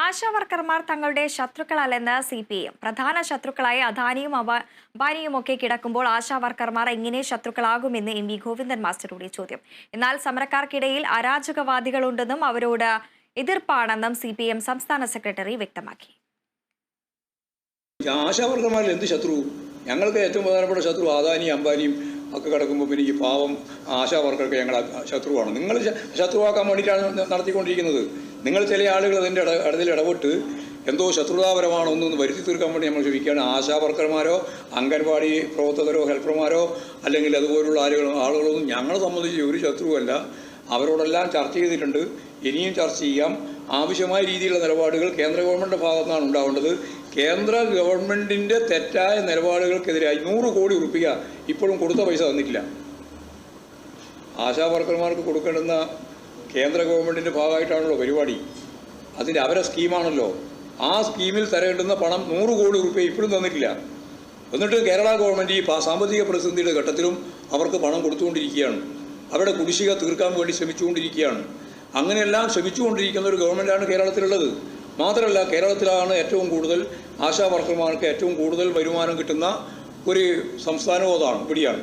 ആശാവർക്കർമാർ തങ്ങളുടെ ശത്രുക്കളല്ലെന്ന് CPM. പ്രധാന ശത്രുക്കളായി അദാനിയും അംബാനിയുമൊക്കെ കിടക്കുമ്പോൾ ആശാവർക്കർമാർ എങ്ങനെ ശത്രുക്കളാകുമെന്ന് MP ഗോവിന്ദൻ മാസ്റ്ററുടെ ചോദ്യം. എന്നാൽ സമരക്കാർക്കിടയിൽ അരാജകവാദികളുണ്ടെന്നും അവരോട് എതിർപ്പാണെന്നും CPM സംസ്ഥാന സെക്രട്ടറി വ്യക്തമാക്കി. ആശാവർക്കർമാരിൽ എന്ത് ശത്രു? ഞങ്ങൾക്ക് ഏറ്റവും പ്രധാനപ്പെട്ട ശത്രു അദാനിയും അംബാനിയും ഒക്കെ കിടക്കുമ്പോൾ പിന്നെ ഈ പാവം ആശാവർക്കർക്ക് ഞങ്ങൾ ശത്രുവാണ്. നിങ്ങൾ ശത്രുവാക്കാൻ വേണ്ടിയിട്ടാണ് നടത്തിക്കൊണ്ടിരിക്കുന്നത്. നിങ്ങൾ ചില ആളുകൾ അതിൻ്റെ അതിൽ ഇടപെട്ട് എന്തോ ശത്രുതാപരമാണ് ഒന്നൊന്ന് വരുത്തി തീർക്കാൻ വേണ്ടി നമ്മൾ ശ്രമിക്കുകയാണ്. ആശാവർക്കർമാരോ അംഗൻവാടി പ്രവർത്തകരോ ഹെൽപ്പർമാരോ അല്ലെങ്കിൽ അതുപോലുള്ള ആളുകളൊന്നും ഞങ്ങളെ സംബന്ധിച്ച് ഒരു ശത്രുവല്ല. അവരോടെല്ലാം ചർച്ച ചെയ്തിട്ടുണ്ട്. ഇനിയും ചർച്ച ചെയ്യാം. ആവശ്യമായ രീതിയിലുള്ള നിലപാടുകൾ കേന്ദ്ര ഗവൺമെൻറ്റിൻ്റെ ഭാഗത്തു നിന്നാണ് ഉണ്ടാവേണ്ടത്. കേന്ദ്ര ഗവൺമെൻറ്റിൻ്റെ തെറ്റായ നിലപാടുകൾക്കെതിരായി 100 കോടി ഉറുപ്പിക ഇപ്പോഴും കൊടുത്ത പൈസ തന്നിട്ടില്ല. ആശാവർക്കർമാർക്ക് കൊടുക്കേണ്ടുന്ന കേന്ദ്ര ഗവൺമെൻറ്റിൻ്റെ ഭാഗമായിട്ടാണല്ലോ പരിപാടി. അതിൻ്റെ അവരെ സ്കീമാണല്ലോ. ആ സ്കീമിൽ തരേണ്ടുന്ന പണം 100 കോടി ഉറുപ്പിക ഇപ്പോഴും തന്നിട്ടില്ല. എന്നിട്ട് കേരള ഗവൺമെൻറ് ഈ സാമ്പത്തിക പ്രതിസന്ധിയുടെ ഘട്ടത്തിലും അവർക്ക് പണം കൊടുത്തുകൊണ്ടിരിക്കുകയാണ്. അവരുടെ കുടിശ്ശിക തീർക്കാൻ വേണ്ടി ശ്രമിച്ചുകൊണ്ടിരിക്കുകയാണ്. അങ്ങനെയെല്ലാം ശ്രമിച്ചുകൊണ്ടിരിക്കുന്ന ഒരു ഗവൺമെൻറ്റാണ് കേരളത്തിലുള്ളത്. മാത്രമല്ല, കേരളത്തിലാണ് ഏറ്റവും കൂടുതൽ ആശാവർക്കർമാർക്ക് ഏറ്റവും കൂടുതൽ വരുമാനം കിട്ടുന്ന ഒരു സംസ്ഥാനവും അതാണ്, ഇവിടെയാണ്.